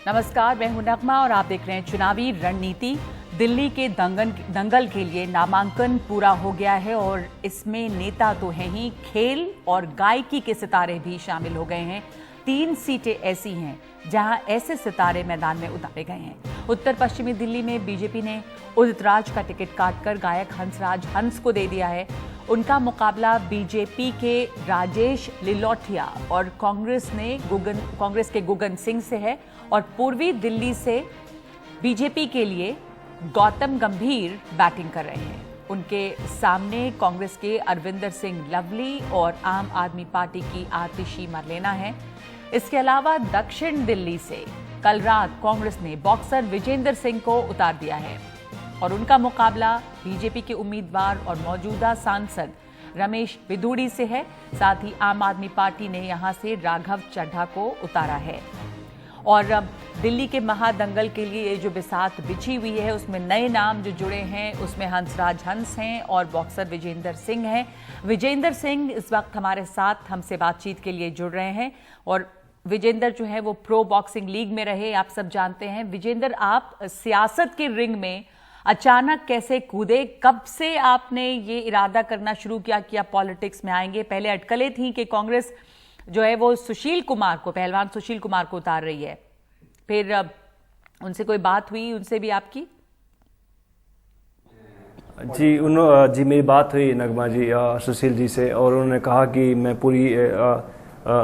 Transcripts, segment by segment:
नमस्कार, मैं हूं नगमा और आप देख रहे हैं चुनावी रणनीति। दिल्ली के दंगल के लिए नामांकन पूरा हो गया है और इसमें नेता तो हैं ही, खेल और गायकी के सितारे भी शामिल हो गए हैं। 3 सीटें ऐसी हैं जहां ऐसे सितारे मैदान में उतारे गए हैं। उत्तर पश्चिमी दिल्ली में बीजेपी ने उदित राज का टिकट काटकर गायक हंसराज हंस को दे दिया है। उनका मुकाबला बीजेपी के राजेश लिलोटिया और कांग्रेस के गुगन सिंह से है और पूर्वी दिल्ली से बीजेपी के लिए गौतम गंभीर बैटिंग कर रहे हैं। उनके सामने कांग्रेस के अरविंदर सिंह लवली और आम आदमी पार्टी की आतिशी मरलेना है। इसके अलावा दक्षिण दिल्ली से कल रात कांग्रेस ने बॉक्सर विजेंद्र सिंह को उतार दिया है और उनका मुकाबला बीजेपी के उम्मीदवार और मौजूदा सांसद रमेश बिधूड़ी से है। साथ ही आम आदमी पार्टी ने यहां से राघव चड्ढा को उतारा है। और अब दिल्ली के महादंगल के लिए ये जो बिसात बिछी हुई है उसमें नए नाम जो जुड़े हैं उसमें हंसराज हंस हैं और बॉक्सर विजेंद्र सिंह हैं। विजेंद्र सिंह इस वक्त हमारे साथ हमसे बातचीत के लिए जुड़ रहे हैं और विजेंद्र जो है वो प्रो बॉक्सिंग लीग में रहे, आप सब जानते हैं। विजेंद्र, आप सियासत के रिंग में अचानक कैसे कूदे? कब से आपने ये इरादा करना शुरू किया कि आप पॉलिटिक्स में आएंगे? पहले अटकलें थी कि कांग्रेस जो है वो पहलवान सुशील कुमार को उतार रही है, फिर उनसे कोई बात हुई उनसे भी आपकी? जी मेरी बात हुई नगमा जी सुशील जी से और उन्होंने कहा कि मैं पूरी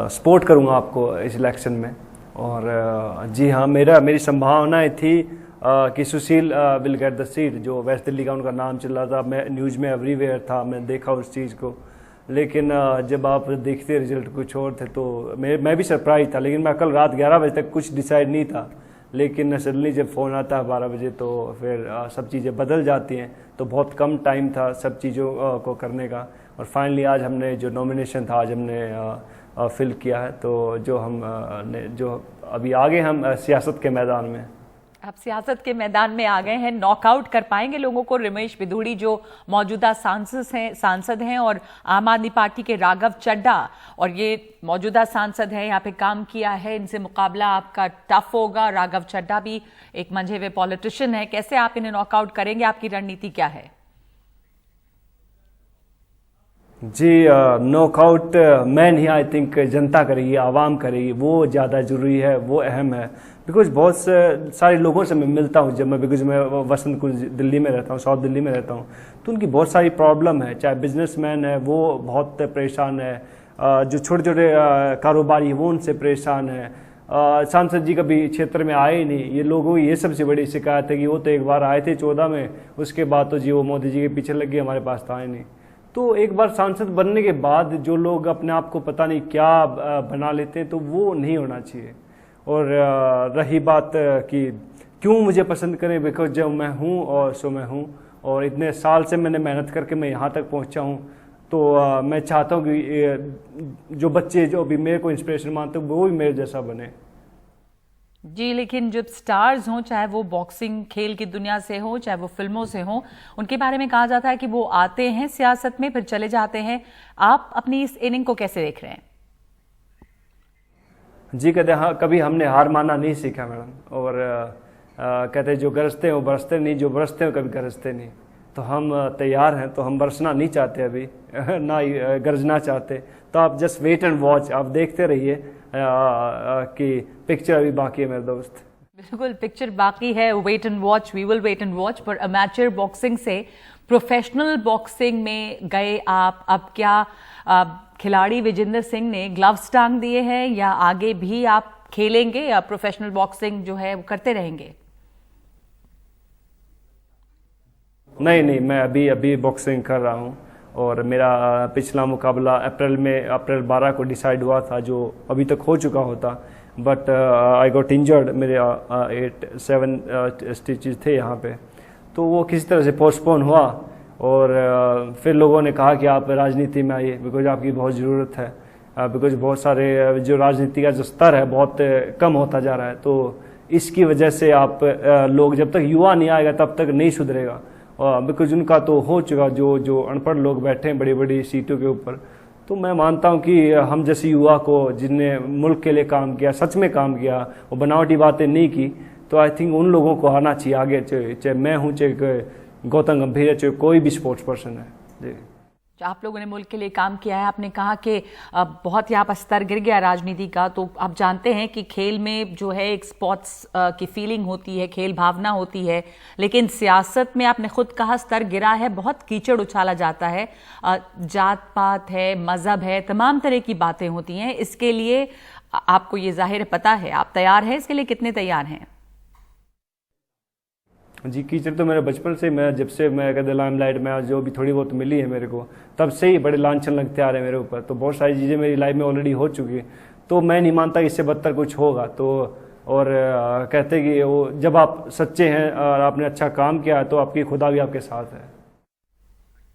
सपोर्ट करूंगा आपको इस इलेक्शन में। और जी हाँ, मेरी संभावनाएं थी कि सुशील विल गेट द सीट। जो वेस्ट दिल्ली का उनका नाम चल रहा था, मैं न्यूज़ में एवरीवेयर था, मैं देखा उस चीज़ को। लेकिन जब आप देखते रिजल्ट कुछ और थे तो मैं भी सरप्राइज था। लेकिन मैं कल रात 11 बजे तक कुछ डिसाइड नहीं था, लेकिन सडनली जब फ़ोन आता है 12 बजे तो फिर सब चीज़ें बदल जाती हैं। तो बहुत कम टाइम था सब चीज़ों को करने का और फाइनली आज हमने जो नॉमिनेशन था आज हमने फिल किया है। तो जो अभी आगे हम सियासत के मैदान में। आप सियासत के मैदान में आ गए हैं, नॉकआउट कर पाएंगे लोगों को? रमेश बिधूड़ी जो मौजूदा सांसद हैं और आम आदमी पार्टी के राघव चड्ढा और ये मौजूदा सांसद हैं, यहाँ पे काम किया है, इनसे मुकाबला आपका टफ होगा। राघव चड्ढा भी एक मंझे हुए पॉलिटिशियन है, कैसे आप इन्हें नॉकआउट करेंगे? आपकी रणनीति क्या है? जी नॉकआउट मैं नहीं, आई थिंक जनता करेगी, आवाम करेगी, वो ज़्यादा ज़रूरी है, वो अहम है। बिकॉज बहुत सारे लोगों से मैं मिलता हूँ बिकॉज मैं वसंत कुंज दिल्ली में रहता हूँ, साउथ दिल्ली में रहता हूँ, तो उनकी बहुत सारी प्रॉब्लम है। चाहे बिजनेसमैन है वो बहुत परेशान है, जो छोटे छोटे कारोबारी है वो उनसे परेशान है। सांसद जी कभी क्षेत्र में आए ही नहीं। ये लोगों की ये सबसे बड़ी शिकायत है कि वो तो एक बार आए थे 14 में, उसके बाद तो जी वो मोदी जी के पीछे लग गए, हमारे पास तो आए नहीं। तो एक बार सांसद बनने के बाद जो लोग अपने आप को पता नहीं क्या बना लेते हैं, तो वो नहीं होना चाहिए। और रही बात कि क्यों मुझे पसंद करें, बिकॉज जब मैं हूँ और सो मैं हूँ और इतने साल से मैंने मेहनत करके मैं यहाँ तक पहुँचा हूँ। तो मैं चाहता हूँ कि जो बच्चे जो अभी मेरे को इंस्पिरेशन मानते हैं वो भी मेरे जैसा बने। जी, लेकिन जब स्टार्स हों, चाहे वो बॉक्सिंग खेल की दुनिया से हो, चाहे वो फिल्मों से हो, उनके बारे में कहा जाता है कि वो आते हैं सियासत में फिर चले जाते हैं। आप अपनी इस इनिंग को कैसे देख रहे हैं? जी कहते हाँ, कभी हमने हार मानना नहीं सीखा मैडम। और कहते जो गरजते हैं वो बरसते नहीं, जो बरसते हैं कभी गरजते नहीं। तो हम तैयार हैं, तो हम बरसना नहीं चाहते अभी ना गरजना चाहते। तो आप जस्ट वेट एंड वॉच, आप देखते रहिए कि पिक्चर अभी बाकी है मेरे दोस्त। बिल्कुल, पिक्चर बाकी है, wait and watch, we will wait and watch. पर अमेचर बॉक्सिंग से प्रोफेशनल बॉक्सिंग में गए आप, अब क्या खिलाड़ी विजेंद्र सिंह ने ग्लव्स टांग दिए हैं या आगे भी आप खेलेंगे या प्रोफेशनल बॉक्सिंग जो है वो करते रहेंगे? नहीं, मैं अभी बॉक्सिंग कर रहा हूँ और मेरा पिछला मुकाबला अप्रैल 12 को डिसाइड हुआ था, जो अभी तक हो चुका होता। बट आई गॉट इंजर्ड, मेरे 7 स्टिचेस थे यहाँ पे, तो वो किसी तरह से पोस्टपोन हुआ। और फिर लोगों ने कहा कि आप राजनीति में आइए, बिकॉज आपकी बहुत ज़रूरत है। बिकॉज बहुत सारे जो राजनीति का जो स्तर है बहुत कम होता जा रहा है। तो इसकी वजह से आप लोग, जब तक युवा नहीं आएगा तब तक नहीं सुधरेगा। बिकॉज उनका तो हो चुका, जो अनपढ़ लोग बैठे हैं बड़ी बड़ी सीटों के ऊपर, तो मैं मानता हूं कि हम जैसे युवा को जिनने मुल्क के लिए काम किया, सच में काम किया और बनावटी बातें नहीं की, तो आई थिंक उन लोगों को आना चाहिए आगे, चाहे मैं हूं, चाहे गौतम गंभीर है, चाहे कोई भी स्पोर्ट्स पर्सन है जी। आप लोगों ने मुल्क के लिए काम किया है, आपने कहा कि बहुत यहाँ पर स्तर गिर गया राजनीति का, तो आप जानते हैं कि खेल में जो है एक स्पोर्ट्स की फीलिंग होती है, खेल भावना होती है, लेकिन सियासत में आपने खुद कहा स्तर गिरा है, बहुत कीचड़ उछाला जाता है, जात पात है, मजहब है, तमाम तरह की बातें होती हैं। इसके लिए आपको ये जाहिर पता है, आप तैयार हैं इसके लिए? कितने तैयार हैं? जी, कीचड़ तो मेरे बचपन से, मैं जब से मैं कहते लाइमलाइट में जो भी थोड़ी बहुत मिली है मेरे को, तब से ही बड़े लांछन लगते आ रहे हैं मेरे ऊपर। तो बहुत सारी चीज़ें मेरी लाइफ में ऑलरेडी हो चुकी है, तो मैं नहीं मानता इससे बदतर कुछ होगा। तो और कहते कि वो जब आप सच्चे हैं और आपने अच्छा काम किया है तो आपकी खुदा भी आपके साथ है।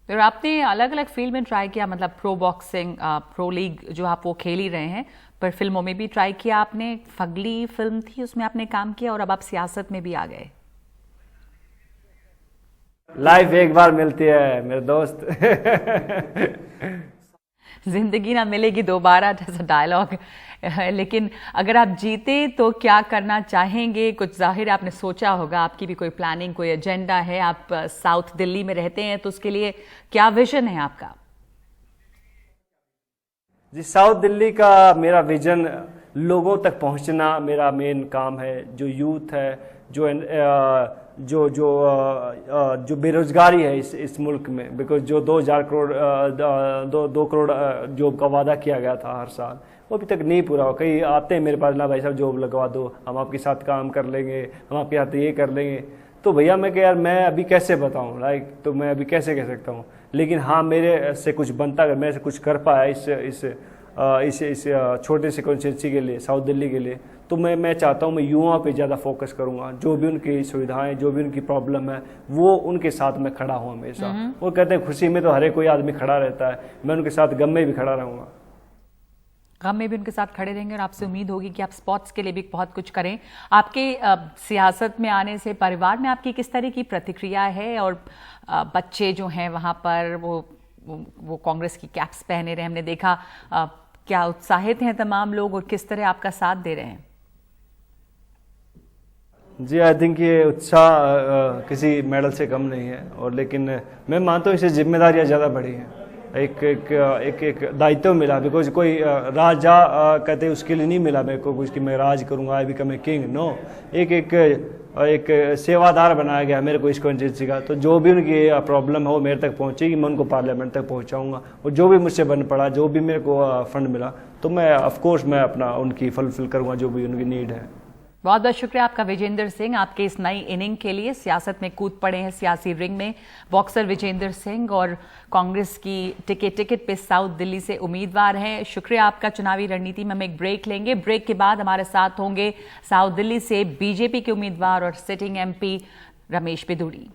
तो आपने अलग अलग फील्ड में ट्राई किया, मतलब प्रो बॉक्सिंग, प्रो लीग जो आप वो खेल ही रहे हैं, पर फिल्मों में भी ट्राई किया आपने। फगली फिल्म थी, उसमें आपने काम किया और अब आप सियासत में भी आ गए। लाइफ एक बार मिलती है मेरे दोस्त। जिंदगी ना मिलेगी दोबारा, जैसा डायलॉग। लेकिन अगर आप जीते तो क्या करना चाहेंगे? कुछ जाहिर आपने सोचा होगा, आपकी भी कोई प्लानिंग, कोई एजेंडा है। आप साउथ दिल्ली में रहते हैं, तो उसके लिए क्या विजन है आपका? जी, साउथ दिल्ली का मेरा विजन, लोगों तक पहुंचना मेरा मेन काम है। जो यूथ है, जो बेरोजगारी है इस मुल्क में, बिकॉज जो 2000 करोड़ 2 करोड़ जॉब का वादा किया गया था हर साल, वो अभी तक नहीं पूरा हुआ। कई आते हैं मेरे पास, ना भाई साहब जॉब लगवा दो, हम आपके साथ काम कर लेंगे, हम आपके साथ ये कर लेंगे। तो भैया मैं कह यार, मैं अभी कैसे बताऊं, लाइक, तो मैं अभी कैसे कह सकता हूं। लेकिन हाँ, मेरे से कुछ बनता, अगर मैं से कुछ कर पाया इस छोटे से कॉन्स्टिट्यूंसी के लिए, साउथ दिल्ली के लिए, तो मैं चाहता हूँ मैं युवाओं पे ज़्यादा फोकस करूँगा। जो भी उनकी सुविधाएं, जो भी उनकी प्रॉब्लम है, वो उनके साथ मैं खड़ा हूँ हमेशा। वो कहते हैं खुशी में तो हर एक कोई आदमी खड़ा रहता है, मैं उनके साथ गम में भी खड़ा रहूँगा। गम में भी उनके साथ खड़े रहेंगे और आपसे उम्मीद होगी कि आप स्पोर्ट्स के लिए भी बहुत कुछ करें। आपके सियासत में आने से परिवार में आपकी किस तरह की प्रतिक्रिया है? और बच्चे जो हैं वहाँ पर, वो कांग्रेस की कैप्स पहने रहे, हमने देखा। क्या उत्साहित हैं तमाम लोग और किस तरह आपका साथ दे रहे हैं? जी, आई थिंक ये उत्साह किसी मेडल से कम नहीं है, और लेकिन मैं मानता हूँ इससे जिम्मेदारियाँ ज़्यादा बढ़ी हैं। एक दायित्व मिला, बिकॉज कोई राजा कहते उसके लिए नहीं मिला मेरे को कुछ कि मैं राज करूँगा, I become a king. No, एक सेवादार बनाया गया मेरे को इस कॉन्स्टिट्यूंसी का। तो जो भी उनकी प्रॉब्लम है वो मेरे तक पहुँचेगी, मैं उनको पार्लियामेंट तक पहुँचाऊँगा। और जो भी मुझसे बन पड़ा, जो भी मेरे को फंड मिला, तो मैं ऑफकोर्स मैं अपना उनकी फुलफिल करूँगा जो भी उनकी नीड है। बहुत बहुत शुक्रिया आपका विजेंद्र सिंह, आपके इस नई इनिंग के लिए। सियासत में कूद पड़े हैं, सियासी रिंग में बॉक्सर विजेंद्र सिंह, और कांग्रेस की टिकट पे साउथ दिल्ली से उम्मीदवार हैं। शुक्रिया आपका। चुनावी रणनीति में हम एक ब्रेक लेंगे। ब्रेक के बाद हमारे साथ होंगे साउथ दिल्ली से बीजेपी के उम्मीदवार और सिटिंग एमपी रमेश बिधूड़ी।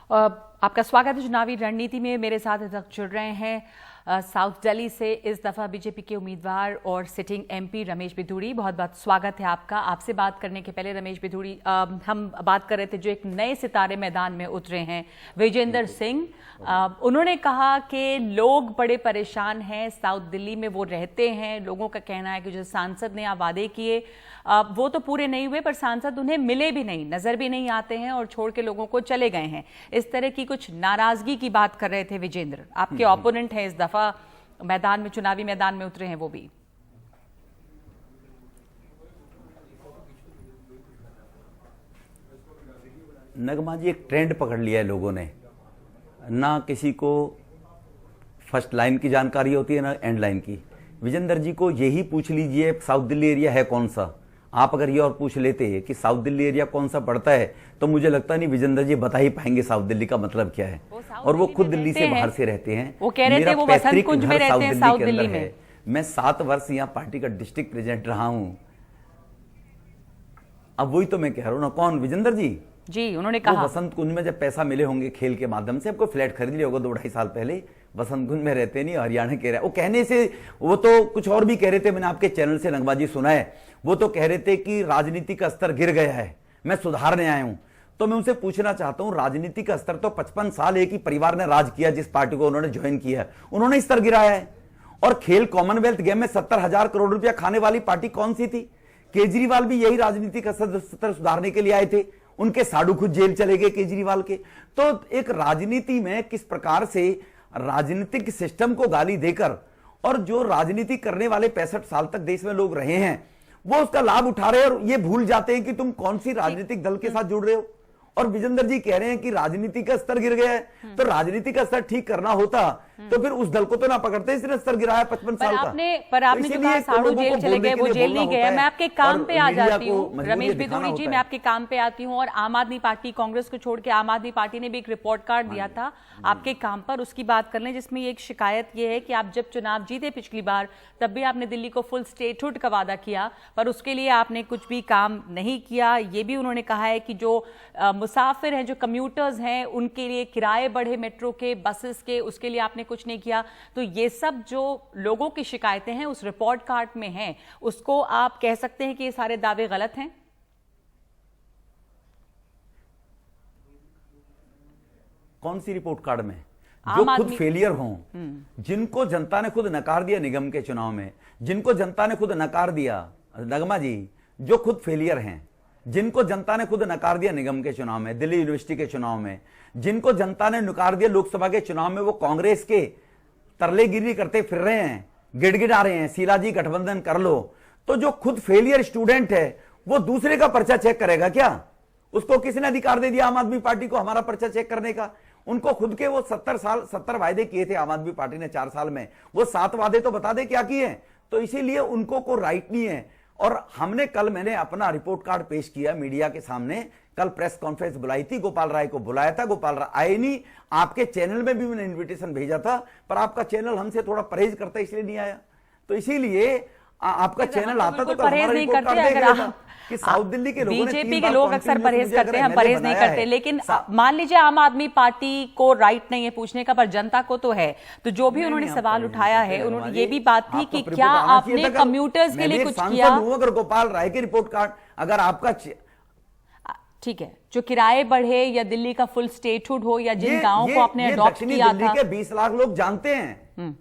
आपका स्वागत है चुनावी रणनीति में। मेरे साथ इस वक्त जुड़ रहे हैं साउथ दिल्ली से इस दफा बीजेपी के उम्मीदवार और सिटिंग एमपी रमेश बिधूड़ी। बहुत बहुत स्वागत है आपका। आपसे बात करने के पहले रमेश बिधूड़ी, हम बात कर रहे थे जो एक नए सितारे मैदान में उतरे हैं, विजेंद्र सिंह। उन्होंने कहा कि लोग बड़े परेशान हैं, साउथ दिल्ली में वो रहते हैं, लोगों का कहना है कि जो सांसद ने आप वादे किए वो तो पूरे नहीं हुए, पर सांसद उन्हें मिले भी नहीं, नजर भी नहीं आते हैं और छोड़ के लोगों को चले गए हैं। इस तरह की कुछ नाराजगी की बात कर रहे थे विजेंद्र। आपके ओपोनेंट हैं, इस दफा मैदान में, चुनावी मैदान में उतरे हैं वो भी। नगमा जी, एक ट्रेंड पकड़ लिया है लोगों ने, ना किसी को फर्स्ट लाइन की जानकारी होती है ना एंड लाइन की। विजेंद्र जी को यही पूछ लीजिए साउथ दिल्ली एरिया है कौन सा। आप अगर ये और पूछ लेते कि साउथ दिल्ली एरिया कौन सा पड़ता है, तो मुझे लगता नहीं विजेंद्र जी बता ही पाएंगे साउथ दिल्ली का मतलब क्या है। और वो खुद दिल्ली से बाहर से रहते हैं। वो कह रहे थे वो वसंत कुंज में रहते हैं साउथ दिल्ली में। मैं 7 वर्ष यहाँ पार्टी का डिस्ट्रिक्ट प्रेसिडेंट रहा हूं। अब वही तो मैं कह रहा हूं ना। कौन? विजेंद्र जी जी, उन्होंने कहा वसंत कुंज में जब पैसा मिले होंगे खेल के माध्यम से, आपको फ्लैट खरीद लिया होगा 2-2.5 साल पहले, बसंत कुंज में रहते नहीं, हरियाणा के रहे। वो कहने से वो तो कुछ और भी कह रहे थे, मैंने आपके चैनल से नगमा जी सुना है, वो तो कह रहे थे कि राजनीति का स्तर गिर गया है, मैं सुधारने आया हूं। तो मैं उनसे पूछना चाहता हूं, राजनीति का स्तर तो 55 साल एक ही परिवार ने राज किया, जिस पार्टी को उन्होंने ज्वाइन किया उन्होंने स्तर गिराया है। और खेल कॉमनवेल्थ गेम में 70,000 करोड़ रुपया खाने वाली पार्टी कौन सी थी? केजरीवाल भी यही राजनीति का स्तर सुधारने के लिए आए थे, उनके साधु खुद जेल चले गए केजरीवाल के। तो एक राजनीति में किस प्रकार से राजनीतिक सिस्टम को गाली देकर, और जो राजनीति करने वाले 65 साल तक देश में लोग रहे हैं वो उसका लाभ उठा रहे हैं, और ये भूल जाते हैं कि तुम कौन सी राजनीतिक दल के साथ जुड़ रहे हो। और विजेंद्र जी कह रहे हैं कि राजनीति का स्तर गिर गया है, तो राजनीति का स्तर ठीक करना होता तो फिर उस दल को तो ना पकड़ते, इसने स्तर गिराया 55 साल का। पर आपने जो कहा साधु जेल चले गए, वो जेल नहीं गए। मैं आपके काम पे आ जाती हूँ रमेश बिधूड़ी जी, मैं आपके काम पे आती हूँ। और आम आदमी पार्टी, कांग्रेस को छोड़ के आम आदमी पार्टी ने भी एक रिपोर्ट कार्ड दिया था आपके काम पर, उसकी बात कर लें, जिसमें एक शिकायत ये है कि आप जब चुनाव जीते पिछली बार, तब भी आपने दिल्ली को फुल स्टेटहुड का वादा किया, पर उसके लिए आपने कुछ भी काम नहीं किया। ये भी उन्होंने कहा है कि जो मुसाफिर हैं, जो कम्यूटर्स हैं, उनके लिए किराए बढ़े मेट्रो के, बसेस के, उसके लिए आपने कुछ नहीं किया। तो ये सब जो लोगों की शिकायतें हैं उस रिपोर्ट कार्ड में हैं, उसको आप कह सकते हैं कि ये सारे दावे गलत हैं? कौन सी रिपोर्ट कार्ड में? जो खुद फेलियर हों, जिनको जनता ने खुद नकार दिया निगम के चुनाव में, जिनको जनता ने खुद नकार दिया, नगमा जी, जो खुद फेलियर हैं, जिनको जनता ने खुद नकार दिया निगम के चुनाव में, दिल्ली यूनिवर्सिटी के चुनाव में, जिनको जनता ने नकार दिया लोकसभा के चुनाव में, वो कांग्रेस के तरलेगिरी करते फिर रहे हैं, गिड़गिड़ा रहे हैं, शीला जी गठबंधन कर लो। तो जो खुद फेलियर स्टूडेंट है वो दूसरे का पर्चा चेक करेगा क्या? उसको किसने अधिकार दे दिया आम आदमी पार्टी को हमारा पर्चा चेक करने का? उनको खुद के वो 70 वायदे किए थे आम आदमी पार्टी ने 4 साल में, वो 7 वादे तो बता दे क्या किए। तो इसीलिए उनको को राइट नहीं है। और हमने कल, मैंने अपना रिपोर्ट कार्ड पेश किया मीडिया के सामने, कल प्रेस कॉन्फ्रेंस बुलाई थी, गोपाल राय को बुलाया था, गोपाल राय आए नहीं। आपके चैनल में भी मैंने इनविटेशन भेजा था, पर आपका चैनल हमसे थोड़ा परहेज करता इसलिए नहीं आया। तो इसीलिए आपका चैनल आता तो परहेज नहीं करते। अगर कि साउथ दिल्ली के लोगों ने बीजेपी के लोग अक्सर परहेज करते हैं, हम परहेज नहीं करते। लेकिन मान लीजिए आम आदमी पार्टी को राइट नहीं है पूछने का, पर जनता को तो है। तो जो भी उन्होंने सवाल उठाया है, उन्होंने ये भी बात थी कि क्या आपने कम्यूटर्स के लिए कुछ किया? अगर गोपाल राय के रिपोर्ट कार्ड, अगर आपका ठीक है, जो किराए बढ़े या दिल्ली का फुल स्टेटहुड हो या जिन गांवों को आपने अडॉप्ट किया था, के 20 लाख लोग जानते हैं।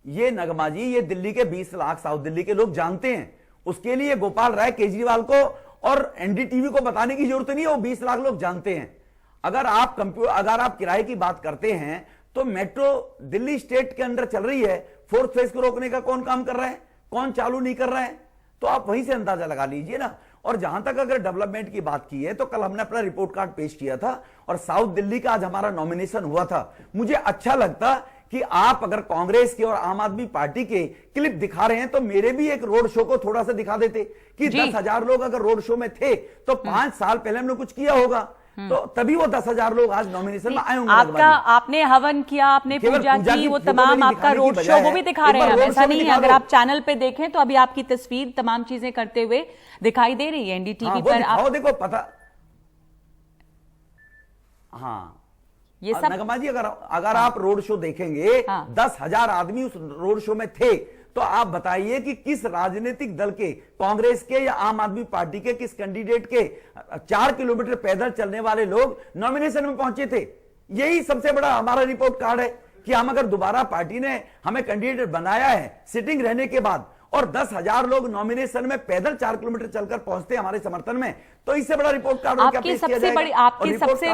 ये नगमा जी, ये दिल्ली के 20 लाख साउथ दिल्ली के लोग जानते हैं। उसके लिए गोपाल राय, केजरीवाल को और एनडीटीवी को बताने की जरूरत नहीं है, वो 20 लाख लोग जानते हैं। अगर आप किराए की बात करते हैं तो मेट्रो दिल्ली स्टेट के अंदर चल रही है, फोर्थ फेज को रोकने का कौन काम कर रहा है, कौन चालू नहीं कर रहा है? तो आप वहीं से अंदाजा लगा लीजिए ना। और जहां तक अगर डेवलपमेंट की बात की है, तो कल हमने अपना रिपोर्ट कार्ड पेश किया था और साउथ दिल्ली का आज हमारा नॉमिनेशन हुआ था। मुझे अच्छा लगता कि आप अगर कांग्रेस के और आम आदमी पार्टी के क्लिप दिखा रहे हैं तो मेरे भी एक रोड शो को थोड़ा सा दिखा देते कि 10,000 लोग अगर रोड शो में थे तो 5 साल पहले हमने कुछ किया होगा, तो तभी वो 10,000 लोग आज नॉमिनेशन में आए होंगे। आपने हवन किया, आपने पूजा की, वो तमाम आपका रोड शो वो भी दिखा रहे हैं। ऐसा नहीं है, अगर आप चैनल पे देखें तो अभी आपकी तस्वीर तमाम चीजें करते हुए दिखाई दे रही है एनडीटीवी पर। आप देखो पता, हाँ ये सब नगमा जी, अगर आप रोड शो देखेंगे, 10,000 आदमी उस रोड शो में थे। तो आप बताइए कि किस राजनीतिक दल के, कांग्रेस के या आम आदमी पार्टी के, किस कैंडिडेट के 4 किलोमीटर पैदल चलने वाले लोग नॉमिनेशन में पहुंचे थे? यही सबसे बड़ा हमारा रिपोर्ट कार्ड है कि हम अगर दोबारा पार्टी ने हमें कैंडिडेट बनाया है सिटिंग रहने के बाद, और 10,000 लोग नॉमिनेशन में पैदल 4 किलोमीटर चलकर पहुंचते हमारे समर्थन में, तो इससे बड़ा रिपोर्ट कार्ड आपकी सबसे बड़ी, आपके सबसे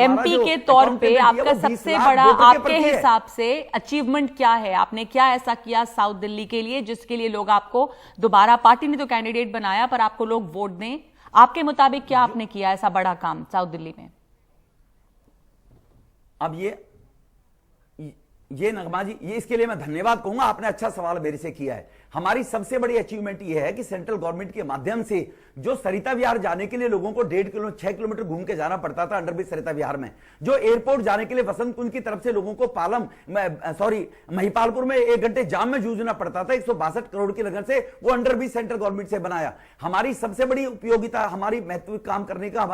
एमपी के तौर पे आपका सबसे बड़ा, आपके हिसाब से अचीवमेंट क्या है? आपने क्या ऐसा किया साउथ दिल्ली के लिए जिसके लिए लोग आपको दोबारा, पार्टी ने तो कैंडिडेट बनाया पर आपको लोग वोट दें? आपके मुताबिक क्या आपने किया ऐसा बड़ा काम साउथ दिल्ली में? अब ये नगमा जी, ये इसके लिए मैं धन्यवाद कहूंगा, आपने अच्छा सवाल मेरे से किया है। हमारी सबसे बड़ी अचीवमेंट ये है कि सेंट्रल गवर्नमेंट के माध्यम से जो सरिता विहार जाने के लिए लोगों को 6 किलोमीटर घूम के जाना पड़ता था अंडरब्रिज सरिता विहार में, जो एयरपोर्ट जाने के लिए वसंत कुंज की तरफ से लोगों को महिपालपुर में 1 घंटे जाम में जूझना पड़ता था, 162 करोड़ की लगन से वो अंडरब्रिज सेंट्रल गवर्नमेंट से बनाया। हमारी सबसे बड़ी उपयोगिता, हमारी महत्व काम करने का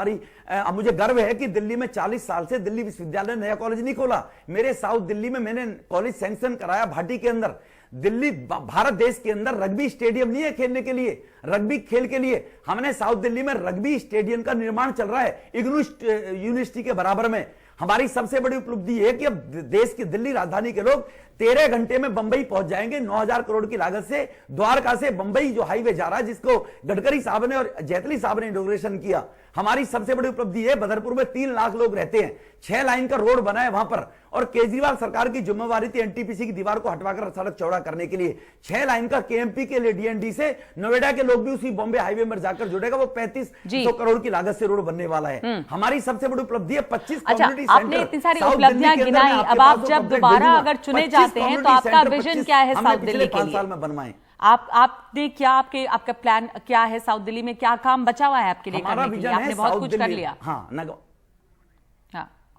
मुझे गर्व है कि दिल्ली में 40 साल से दिल्ली विश्वविद्यालय नया कॉलेज नहीं खोला। मेरे साउथ दिल्ली में मैंने कॉलेज सैंक्शन कराया भाटी के अंदर। दिल्ली भारत देश के अंदर रग्बी स्टेडियम नहीं है खेलने के लिए, रग्बी खेल के लिए हमने साउथ दिल्ली में रग्बी स्टेडियम का निर्माण चल रहा है इग्नू यूनिवर्सिटी के बराबर में। हमारी सबसे बड़ी उपलब्धि है कि अब देश की दिल्ली राजधानी के लोग 13 घंटे में बंबई पहुंच जाएंगे 9000 करोड़ की लागत से। द्वारका से बंबई जो हाईवे जा रहा है, जिसको गडकरी साहब ने और जेटली साहब ने इनॉग्रेशन किया। हमारी सबसे बड़ी उपलब्धि है बदरपुर में 3 लाख लोग रहते हैं, 6 लाइन का रोड बना है वहां पर, और केजरीवाल सरकार की जिम्मेवारी थी एनटीपीसी की दीवार को हटवाकर सड़क चौड़ा करने के लिए। 6 लाइन का केएमपी के लिए डीएनडी से नोएडा के लोग भी उसी बॉम्बे हाईवे में जाकर जुड़ेगा। वो 3500 करोड़ की लागत से रोड बनने वाला है। हमारी सबसे बड़ी उपलब्धि है 25 कम्युनिटी सेंटर। आपने इतनी सारी उपलब्धियां गिनाई, अब आप जब दोबारा अगर चुने जाते हैं तो आपका विजन क्या है साउथ दिल्ली के लिए? 5 साल में बनवाए। आपने क्या, आपका प्लान क्या है? साउथ दिल्ली में क्या काम बचा हुआ है आपके लिए करने के लिए? आपने बहुत कुछ कर लिया। हाँ,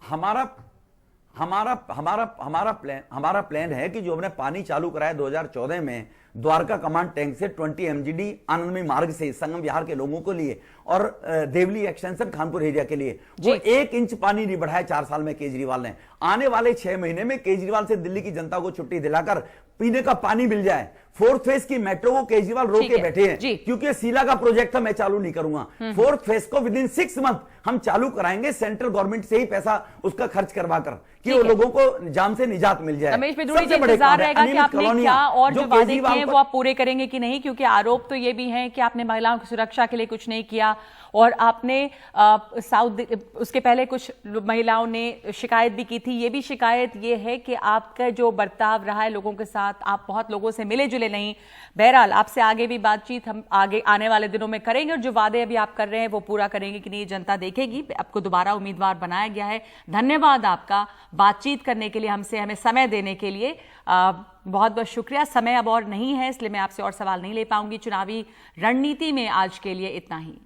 हमारा प्लान है कि जो हमने पानी चालू कराया 2014 में द्वारका कमांड टैंक से 20 MGD आनंदमय मार्ग से संगम विहार के लोगों के लिए, और देवली एक्सटेंशन खानपुर एरिया के लिए, वो 1 इंच पानी नहीं बढ़ाया 4 साल में केजरीवाल ने। आने वाले 6 महीने में केजरीवाल से दिल्ली की जनता को छुट्टी दिलाकर पीने का पानी मिल जाए। 4th फेज की मेट्रो को केजरीवाल रोक के बैठे हैं क्योंकि शीला का प्रोजेक्ट था, मैं चालू नहीं करूंगा। 4th फेज को विदिन 6 मंथ हम चालू कराएंगे, सेंट्रल गवर्नमेंट से ही पैसा उसका खर्च करवाकर, कि वो लोगों को जाम से निजात मिल जाए। रमेश बिदुड़ी जी, इंतजार रहेगा कि आपने क्या और जो वादे किए वो आप पूरे करेंगे कि नहीं, क्योंकि आरोप तो ये भी है कि आपने महिलाओं की सुरक्षा के लिए कुछ नहीं किया, और आपने उसके पहले कुछ महिलाओं ने शिकायत भी की थी। ये भी शिकायत ये है कि आपका जो बर्ताव रहा है लोगों के साथ, आप बहुत लोगों से मिले जुले नहीं। बहरहाल आपसे आगे भी बातचीत हम आगे आने वाले दिनों में करेंगे, और जो वादे अभी आप कर रहे हैं वो पूरा करेंगे कि नहीं, जनता देखेगी। आपको दोबारा उम्मीदवार बनाया गया है। धन्यवाद आपका बातचीत करने के लिए, हमसे हमें समय देने के लिए बहुत बहुत शुक्रिया। समय अब और नहीं है, इसलिए मैं आपसे और सवाल नहीं ले पाऊंगी। चुनावी रणनीति में आज के लिए इतना ही।